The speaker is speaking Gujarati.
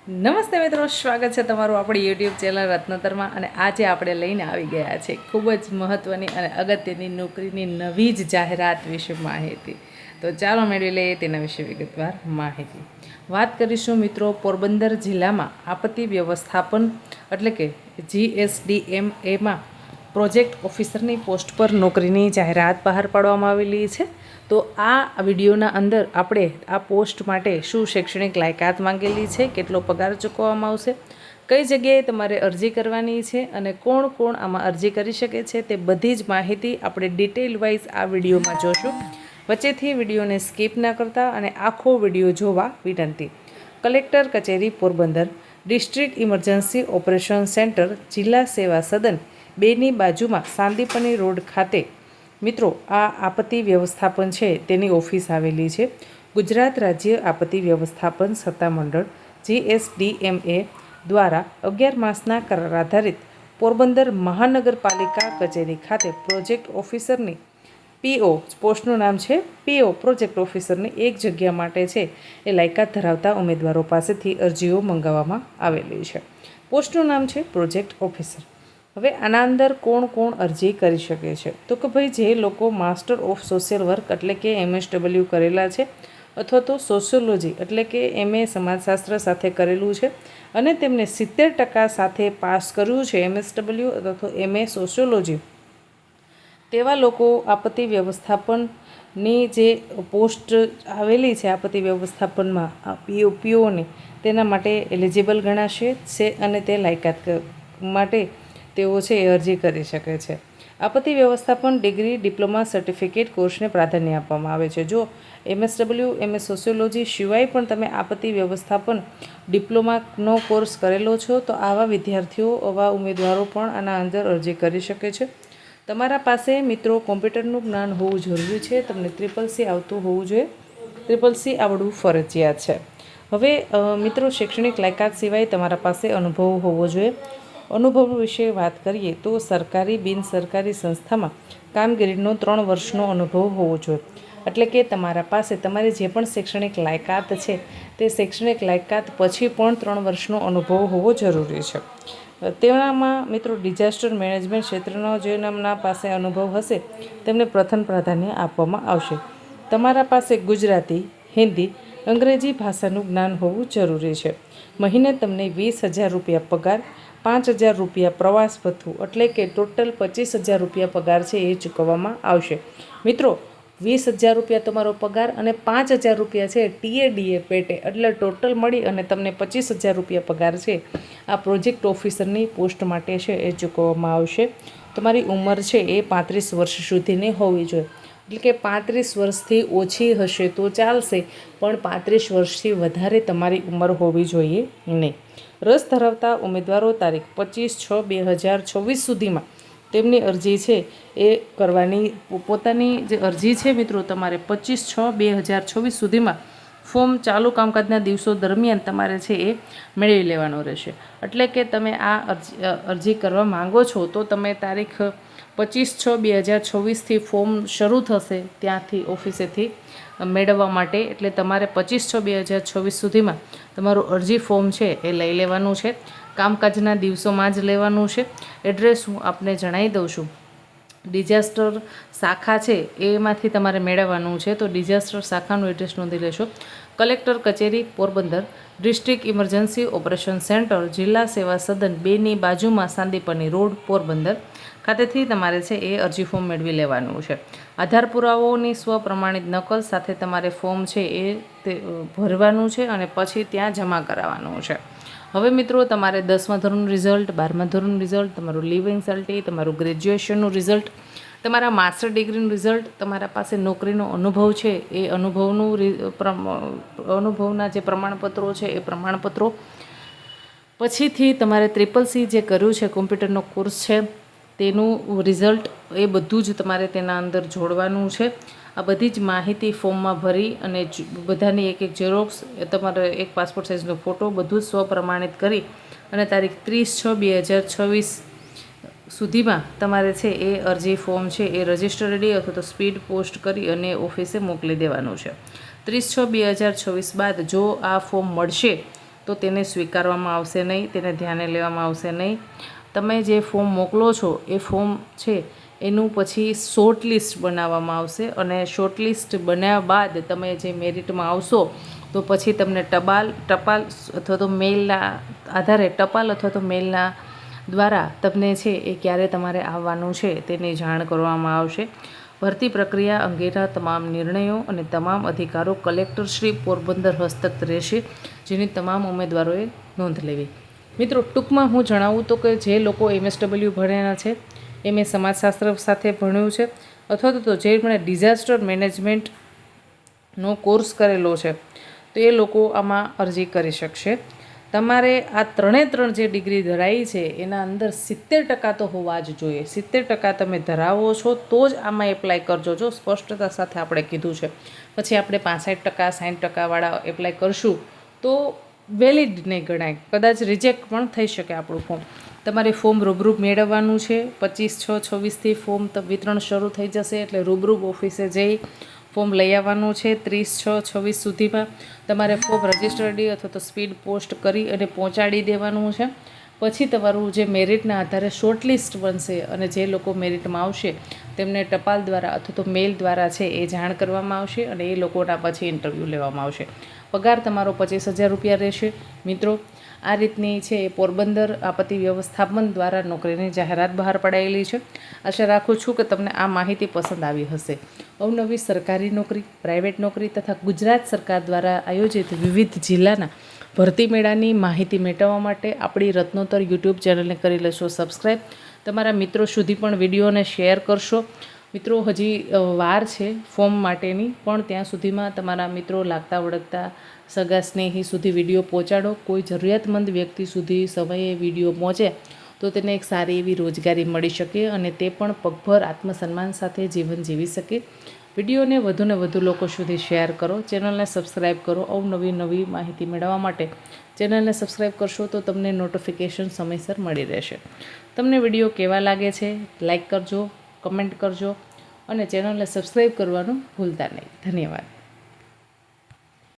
નમસ્તે મિત્રો, સ્વાગત છે તમારું આપણી યુટ્યુબ ચેનલ રત્નોત્તરમાં. અને આજે આપણે લઈને આવી ગયા છે ખૂબ જ મહત્ત્વની અને અગત્યની નોકરીની નવી જ જાહેરાત વિશે માહિતી. તો ચાલો મેળવી લઈએ તેના વિશે વિગતવાર માહિતી. વાત કરીશું મિત્રો, પોરબંદર જિલ્લામાં આપત્તિ વ્યવસ્થાપન એટલે કે GSDMAમાં પ્રોજેક્ટ ઓફિસરની પોસ્ટ પર નોકરીની જાહેરાત બહાર પાડવામાં આવેલી છે. તો આ વિડીયોના અંદર આપણે આ પોસ્ટ માટે શું શૈક્ષણિક લાયકાત માંગેલી છે, કેટલો પગાર ચૂકવવામાં આવશે, કઈ જગ્યાએ તમારે અરજી કરવાની છે અને કોણ કોણ આમાં અરજી કરી શકે છે, તે બધી જ માહિતી આપણે ડિટેલ વાઇઝ આ વિડીયોમાં જોશું. વચ્ચેથી વિડીયોને સ્કીપ ના કરતા અને આખો વિડીયો જોવા વિનંતી. કલેક્ટર કચેરી Porbandar, district emergency operation centre, જિલ્લા સેવા સદન 2ની બાજુમાં સાંદીપની રોડ ખાતે મિત્રો આ આપત્તિ વ્યવસ્થાપન છે તેની ઓફિસ આવેલી છે. ગુજરાત રાજ્ય આપત્તિ વ્યવસ્થાપન સત્તામંડળ GSDMA દ્વારા 11 માસના કરાર આધારિત પોરબંદર મહાનગરપાલિકા કચેરી ખાતે પ્રોજેક્ટ ઓફિસરની PO પોસ્ટનું નામ છે PO પ્રોજેક્ટ ઓફિસરની એક જગ્યા માટે છે એ લાયકાત ધરાવતા ઉમેદવારો પાસેથી અરજીઓ મંગાવવામાં આવેલી છે. પોસ્ટનું નામ છે પ્રોજેક્ટ ઓફિસર. હવે આના અંદર કોણ કોણ અરજી કરી શકે છે? તો કે ભાઈ જે લોકો માસ્ટર ઓફ સોશિયલ વર્ક એટલે કે MSW કરેલા છે અથવા તો સોશિયોલોજી એટલે કે MA સમાજશાસ્ત્ર સાથે કરેલું છે અને તેમને 70% સાથે પાસ કર્યું છે MSW અથવા તો MA સોશિયોલોજી, તેવા લોકો આપત્તિ વ્યવસ્થાપનની જે પોસ્ટ આવેલી છે આપત્તિ વ્યવસ્થાપનમાં POની તેના માટે એલિજિબલ ગણાશે છે અને તે લાયકાત માટે તેઓ છે એ અરજી કરી શકે છે. આપત્તિ વ્યવસ્થાપન ડિગ્રી, ડિપ્લોમા, સર્ટિફિકેટ કોર્સને પ્રાધાન્ય આપવામાં આવે છે. જો MSW MS સોશિયોલોજી સિવાય પણ તમે આપત્તિ વ્યવસ્થાપન ડિપ્લોમાનો કોર્સ કરેલો છો તો આવા વિદ્યાર્થીઓ, આવા ઉમેદવારો પણ આના અંદર અરજી કરી શકે છે. તમારા પાસે મિત્રો કોમ્પ્યુટરનું જ્ઞાન હોવું જરૂરી છે. તમને CCC આવતું હોવું જોઈએ. CCC આવડવું ફરજિયાત છે. હવે મિત્રો શૈક્ષણિક લાયકાત સિવાય તમારા પાસે અનુભવ હોવો જોઈએ. અનુભવ વિશે વાત કરીએ તો સરકારી બિન સરકારી સંસ્થામાં કામગીરીનો 3 વર્ષનો અનુભવ હોવો જોઈએ. એટલે કે તમારા પાસે તમારી જે પણ શૈક્ષણિક લાયકાત છે તે શૈક્ષણિક લાયકાત પછી પણ 3 વર્ષનો અનુભવ હોવો જરૂરી છે. તેનામાં મિત્રો ડિઝાસ્ટર મેનેજમેન્ટ ક્ષેત્રનો જે નામના પાસે અનુભવ હશે તેમને પ્રથમ પ્રાધાન્ય આપવામાં આવશે. તમારા પાસે ગુજરાતી, હિન્દી, અંગ્રેજી ભાષાનું જ્ઞાન હોવું જરૂરી છે. મહિને તમને 20,000 રૂપિયા પગાર, 5,000 રૂપિયા પ્રવાસ ભથ્થું એટલે કે ટોટલ 25,000 રૂપિયા પગાર છે એ ચૂકવવામાં આવશે. મિત્રો 20,000 રૂપિયા તમારો પગાર અને 5,000 રૂપિયા છે TADA પેટે એટલે ટોટલ મળી અને તમને 25,000 રૂપિયા પગાર છે આ પ્રોજેક્ટ ઓફિસરની પોસ્ટ માટે છે એ ચૂકવવામાં આવશે. તમારી ઉંમર છે એ 35 વર્ષ સુધીની હોવી જોઈએ. એટલે કે 35 વર્ષથી ઓછી હશે તો ચાલશે, પણ 35 વર્ષથી વધારે તમારી ઉંમર હોવી જોઈએ નહીં. રસ ધરાવતા ઉમેદવારો તારીખ 25/6/2024 સુધીમાં તેમની અરજી છે એ કરવાની. પોતાની જે અરજી છે મિત્રો તમારે 25/6/2024 સુધીમાં ફોર્મ ચાલુ કામકાજના દિવસો દરમિયાન તમારે છે એ મેળવી લેવાનો રહેશે. એટલે કે તમે આ અરજી કરવા માંગો છો તો તમે તારીખ 25/6/2024થી ફોર્મ શરૂ થશે ત્યાંથી ઓફિસેથી મેળવવા માટે. એટલે તમારે 25/6/2024 સુધીમાં તમારું અરજી ફોર્મ છે એ લઈ લેવાનું છે. કામકાજના દિવસોમાં જ લેવાનું છે. એડ્રેસ હું આપને જણાવી દઉં છું. ડિઝાસ્ટર શાખા છે એમાંથી તમારે મેળવવાનું છે. તો ડિઝાસ્ટર શાખાનું એડ્રેસ નોંધી લેશો. કલેક્ટર કચેરી Porbandar, district emergency operation centre, જિલ્લા સેવા સદન 2ની બાજુમાં સાંદીપની રોડ, પોરબંદર ખાતેથી તમારે છે એ અરજી ફોર્મ મેળવી લેવાનું છે. આધાર પુરાવાઓની સ્વપ્રમાણિત નકલ સાથે તમારે ફોર્મ છે એ ભરવાનું છે અને પછી ત્યાં જમા કરાવવાનું છે. હવે મિત્રો તમારે 10મા ધોરણનું રિઝલ્ટ, 12મા ધોરણનું રિઝલ્ટ, તમારું લિવિંગ સર્ટી, તમારું ગ્રેજ્યુએશનનું રિઝલ્ટ, તમારા માસ્ટર ડિગ્રીનું રિઝલ્ટ, તમારા પાસે નોકરીનો અનુભવ છે એ અનુભવના જે પ્રમાણપત્રો છે એ પ્રમાણપત્રો, પછીથી તમારે CCC જે કર્યું છે કોમ્પ્યુટરનો કોર્સ છે તેનું રિઝલ્ટ, એ બધું જ તમારે તેના અંદર જોડવાનું છે. આ બધી જ માહિતી ફોર્મમાં ભરી અને બધાની એક ઝેરોક્સ, તમારે એક પાસપોર્ટ સાઇઝનો ફોટો બધું જ સ્વપ્રમાણિત કરી અને તારીખ 30/6/2026 સુધીમાં તમારે છે એ અરજી ફોર્મ છે એ રજિસ્ટર રેડી અથવા તો સ્પીડ પોસ્ટ કરી અને ઓફિસે મોકલી દેવાનું છે. 30/6/2024 બાદ જો આ ફોર્મ મળશે તો તેને સ્વીકારવામાં આવશે નહીં, તેને ધ્યાને લેવામાં આવશે નહીં. તમે જે ફોર્મ મોકલો છો એ ફોર્મ છે એનું પછી શોર્ટ લિસ્ટ બનાવવામાં આવશે અને શોર્ટ લિસ્ટ બનાવ્યા બાદ તમે જે મેરિટમાં આવશો તો પછી તમને ટપાલ અથવા તો મેલના આધારે ટપાલ અથવા તો મેલના દ્વારા તમને છે એ ક્યારે તમારે આવવાનું છે તેની જાણ કરવામાં આવશે. ભરતી પ્રક્રિયા અંગેના તમામ નિર્ણયો અને તમામ અધિકારો કલેક્ટર શ્રી પોરબંદર હસ્તક રહેશે, જેની તમામ ઉમેદવારોએ નોંધ લેવી. મિત્રો, ટૂંકમાં હું જણાવું તો કે જે લોકો MSW ભણ્યા છે, મેં સમાજશાસ્ત્ર સાથે ભણ્યું છે અથવા તો જે મને ડિઝાસ્ટર મેનેજમેન્ટનો કોર્સ કરેલો છે તો એ લોકો આમાં અરજી કરી શકશે. તમારે આ ત્રણ જે ડિગ્રી ધરાવી છે એના અંદર 70% તો હોવા જ જોઈએ. 70% તમે ધરાવો છો તો જ આમાં એપ્લાય કરજો. જો સ્પષ્ટતા સાથે આપણે કીધું છે, પછી આપણે 65% 60% વાળા એપ્લાય કરશું તો વેલિડ નહીં ગણાય, કદાચ રિજેક્ટ પણ થઈ શકે આપણું ફોર્મ. તમારે ફોર્મ રૂબરૂ મેળવવાનું છે. 25/6/26થી ફોર્મ વિતરણ શરૂ થઈ જશે, એટલે રૂબરૂ ઓફિસે જઈ ફોર્મ લઈ આવવાનું છે. 30/6/26 સુધીમાં તમારે ફોર્મ રજિસ્ટર્ડ અથવા તો સ્પીડ પોસ્ટ કરી અને પહોંચાડી દેવાનું છે. પછી તમારું જે મેરિટના આધારે શોર્ટલિસ્ટ બનશે અને જે લોકો મેરિટમાં આવશે તેમને ટપાલ દ્વારા અથવા તો મેલ દ્વારા છે એ જાણ કરવામાં આવશે અને એ લોકોના પછી ઇન્ટરવ્યૂ લેવામાં આવશે. પગાર તમારો 25,000 રૂપિયા રહેશે. મિત્રો, આ રીતની છે એ પોરબંદર આપત્તિ વ્યવસ્થાપન દ્વારા નોકરીની જાહેરાત બહાર પડાયેલી છે. આશા રાખું છું કે તમને આ માહિતી પસંદ આવી હશે. અવનવી સરકારી નોકરી, પ્રાઇવેટ નોકરી તથા ગુજરાત સરકાર દ્વારા આયોજિત વિવિધ જિલ્લાના ભરતી મેળાની માહિતી મેળવવા માટે આપણી રત્નોત્તર યુટ્યુબ ચેનલને કરી લેશો સબસ્ક્રાઈબ. તમારા મિત્રો સુધી પણ વિડીયોને શેર કરશો. મિત્રો, હજી વાર છે ફોર્મ માટેની, પણ ત્યાં સુધીમાં તમારા મિત્રો લાગતા વળગતા સગા સ્નેહી સુધી વિડીયો પહોંચાડો. કોઈ જરૂરિયાતમંદ વ્યક્તિ સુધી સમયે વિડીયો પહોંચે તો તેને એક સારી એવી રોજગારી મળી શકે અને તે પણ પગભર આત્મસન્માન સાથે જીવન જીવી શકે. વિડીયોને વધુને વધુ લોકો સુધી શેર કરો, ચેનલને સબસ્ક્રાઈબ કરો. નવી માહિતી મેળવવા માટે ચેનલને સબસ્ક્રાઈબ કરશો તો તમને નોટિફિકેશન સમયસર મળી રહેશે. તમને વિડીયો કેવા લાગે છે લાઈક કરજો, કમેન્ટ કરજો અને ચેનલને સબસ્ક્રાઈબ કરવાનું ભૂલતા નહીં. ધન્યવાદ.